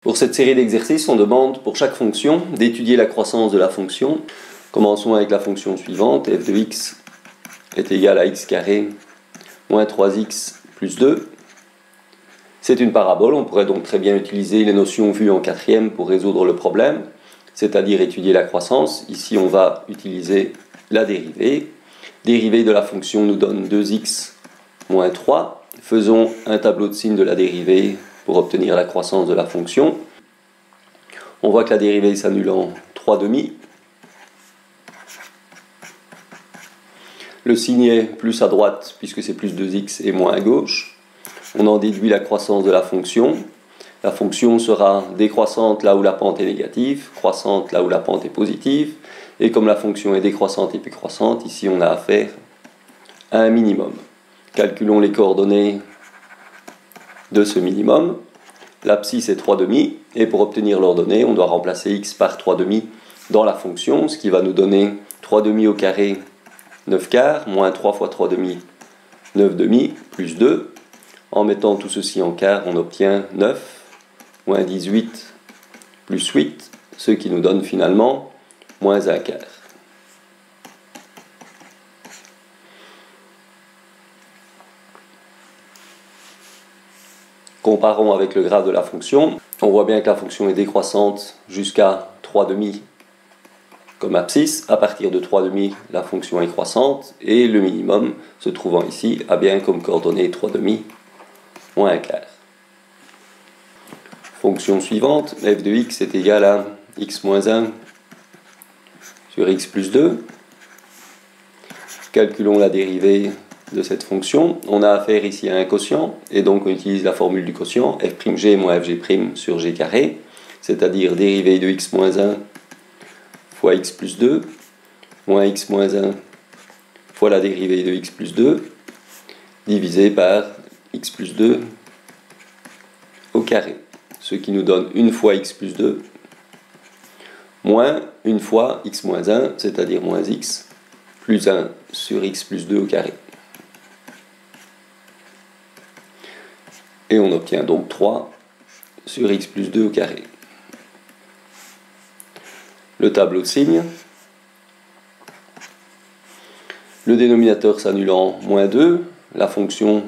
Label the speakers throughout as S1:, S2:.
S1: Pour cette série d'exercices, on demande pour chaque fonction d'étudier la croissance de la fonction. Commençons avec la fonction suivante, f de x est égal à x carré moins 3x plus 2. C'est une parabole, on pourrait donc très bien utiliser les notions vues en quatrième pour résoudre le problème, c'est-à-dire étudier la croissance. Ici, on va utiliser la dérivée. Dérivée de la fonction nous donne 2x moins 3. Faisons un tableau de signes de la dérivée pour obtenir la croissance de la fonction. On voit que la dérivée s'annule en 3 demi. Le signe est plus à droite puisque c'est plus 2x et moins à gauche. On en déduit la croissance de la fonction. La fonction sera décroissante là où la pente est négative, croissante là où la pente est positive. Et comme la fonction est décroissante et puis croissante, ici on a affaire à un minimum. Calculons les coordonnées de ce minimum. L'abscisse est 3 demi, et pour obtenir l'ordonnée, on doit remplacer x par 3 demi dans la fonction, ce qui va nous donner 3 demi au carré, 9 quarts, moins 3 fois 3 demi, 9 demi, plus 2. En mettant tout ceci en quart, on obtient 9, moins 18, plus 8, ce qui nous donne finalement moins 1 quart. Comparons avec le graphe de la fonction. On voit bien que la fonction est décroissante jusqu'à 3 demi comme abscisse. À partir de 3 demi, la fonction est croissante et le minimum se trouvant ici a bien comme coordonnée 3 demi moins 1 quart. Fonction suivante, f de x est égal à x moins 1 sur x plus 2. Calculons la dérivée de cette fonction. On a affaire ici à un quotient, et donc on utilise la formule du quotient, f'g moins fg' sur g carré, c'est-à-dire dérivée de x moins 1 fois x plus 2, moins x moins 1 fois la dérivée de x plus 2, divisé par x plus 2 au carré, ce qui nous donne 1 fois x plus 2, moins 1 fois x moins 1, c'est-à-dire moins x, plus 1 sur x plus 2 au carré. Et on obtient donc 3 sur x plus 2 au carré. Le tableau de signes. Le dénominateur s'annule en moins 2. La fonction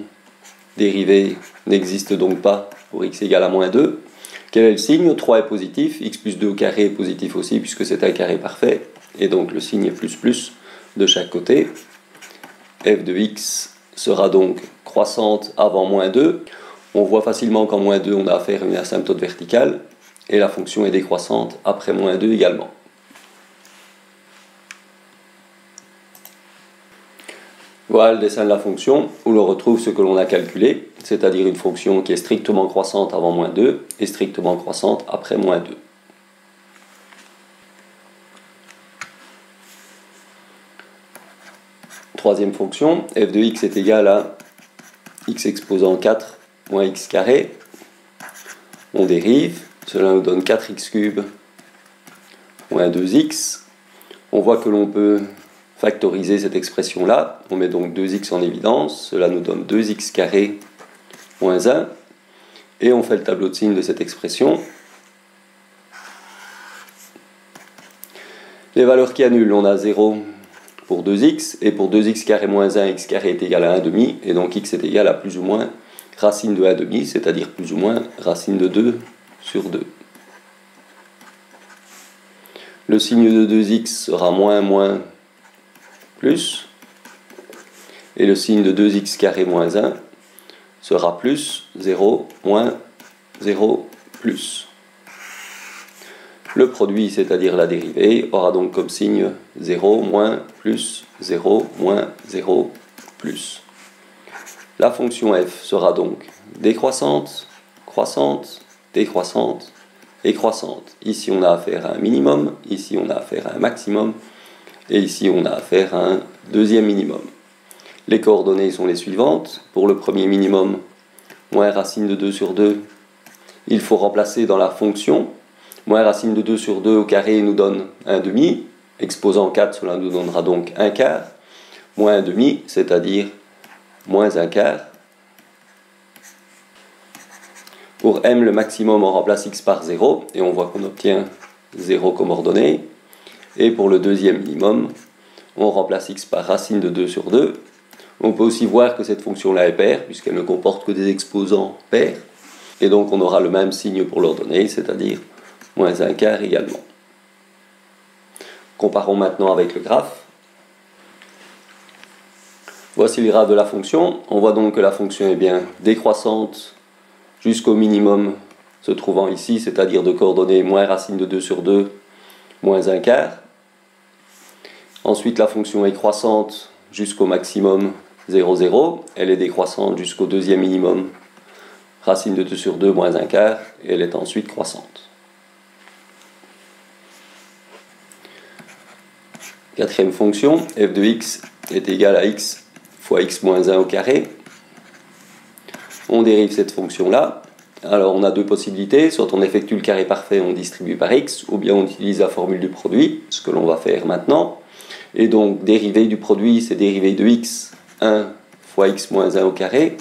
S1: dérivée n'existe donc pas pour x égale à moins 2. Quel est le signe? 3 est positif, x plus 2 au carré est positif aussi puisque c'est un carré parfait. Et donc le signe est plus de chaque côté. f de x sera donc croissante avant moins 2. On voit facilement qu'en moins 2, on a affaire à une asymptote verticale, et la fonction est décroissante après moins 2 également. Voilà le dessin de la fonction, où l'on retrouve ce que l'on a calculé, c'est-à-dire une fonction qui est strictement croissante avant moins 2, et strictement croissante après moins 2. Troisième fonction, f de x est égal à x exposant 4 moins x carré. On dérive, cela nous donne 4x cube moins 2x. On voit que l'on peut factoriser cette expression-là. On met donc 2x en évidence, cela nous donne 2x carré moins 1. Et on fait le tableau de signes de cette expression. Les valeurs qui annulent, on a 0 pour 2x, et pour 2x carré moins 1, x carré est égal à 1 demi, et donc x est égal à plus ou moins racine de 1 demi, c'est-à-dire plus ou moins racine de 2 sur 2. Le signe de 2x sera moins plus, et le signe de 2x carré moins 1 sera plus 0 moins 0 plus. Le produit, c'est-à-dire la dérivée, aura donc comme signe 0 moins plus 0 moins 0 plus. La fonction f sera donc décroissante, croissante, décroissante et croissante. Ici on a affaire à un minimum, ici on a affaire à un maximum, et ici on a affaire à un deuxième minimum. Les coordonnées sont les suivantes. Pour le premier minimum, moins racine de 2 sur 2, il faut remplacer dans la fonction. Moins racine de 2 sur 2 au carré nous donne 1 demi. Exposant 4, cela nous donnera donc 1 quart. Moins 1 demi, c'est-à-dire moins 1 quart. Pour m, le maximum, on remplace x par 0, et on voit qu'on obtient 0 comme ordonnée. Et pour le deuxième minimum, on remplace x par racine de 2 sur 2. On peut aussi voir que cette fonction-là est paire, puisqu'elle ne comporte que des exposants pairs. Et donc on aura le même signe pour l'ordonnée, c'est-à-dire moins 1 quart également. Comparons maintenant avec le graphe. Voici le graphe de la fonction. On voit donc que la fonction est bien décroissante jusqu'au minimum se trouvant ici, c'est-à-dire de coordonnées moins racine de 2 sur 2, moins 1 quart. Ensuite, la fonction est croissante jusqu'au maximum 0, 0. Elle est décroissante jusqu'au deuxième minimum, racine de 2 sur 2, moins 1 quart. Et elle est ensuite croissante. Quatrième fonction, f de x est égal à x fois x moins 1 au carré. On dérive cette fonction-là. Alors on a deux possibilités, soit on effectue le carré parfait, on distribue par x, ou bien on utilise la formule du produit, ce que l'on va faire maintenant. Et donc dérivée du produit, c'est dérivée de x, 1 fois x moins 1 au carré,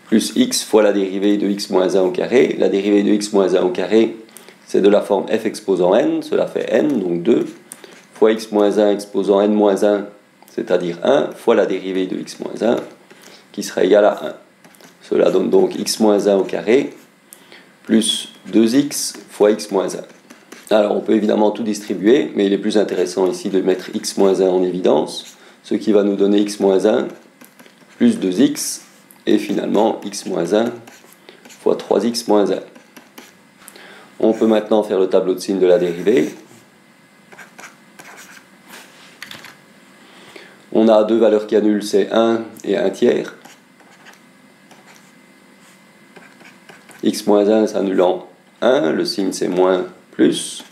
S1: plus x fois la dérivée de x moins 1 au carré. La dérivée de x moins 1 au carré, c'est de la forme f exposant n, cela fait n, donc 2, fois x moins 1 exposant n moins 1, c'est-à-dire 1, fois la dérivée de x moins 1, qui sera égale à 1. Cela donne donc x moins 1 au carré, plus 2x fois x moins 1. Alors on peut évidemment tout distribuer, mais il est plus intéressant ici de mettre x moins 1 en évidence, ce qui va nous donner x moins 1 plus 2x, et finalement x moins 1 fois 3x moins 1. On peut maintenant faire le tableau de signes de la dérivée. On a deux valeurs qui annulent, c'est 1 et 1 tiers. X moins 1 s'annulant 1, le signe c'est moins plus.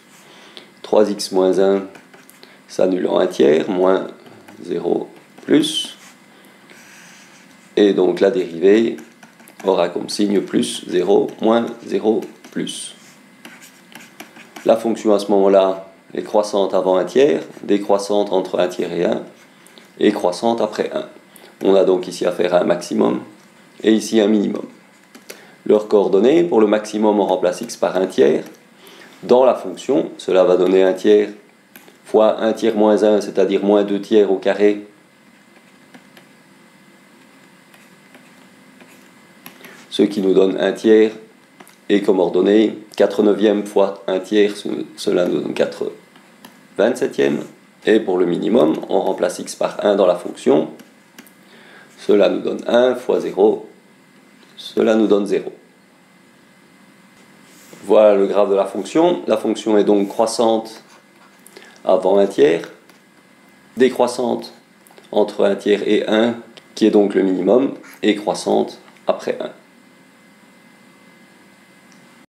S1: 3x moins 1 s'annulant 1 tiers, moins 0 plus. Et donc la dérivée aura comme signe plus 0, moins 0 plus. La fonction à ce moment-là est croissante avant 1 tiers, décroissante entre 1 tiers et 1, et croissante après 1. On a donc ici affaire à un maximum, et ici un minimum. Leurs coordonnées, pour le maximum on remplace x par 1 tiers. Dans la fonction, cela va donner 1 tiers fois 1 tiers moins 1, c'est-à-dire moins 2 tiers au carré. Ce qui nous donne 1 tiers, et comme ordonnée, 4 neuvièmes fois 1 tiers, cela nous donne 4 27e. Et pour le minimum, on remplace x par 1 dans la fonction. Cela nous donne 1 fois 0. Cela nous donne 0. Voilà le graphe de la fonction. La fonction est donc croissante avant 1 tiers, décroissante entre 1 tiers et 1, qui est donc le minimum, et croissante après 1.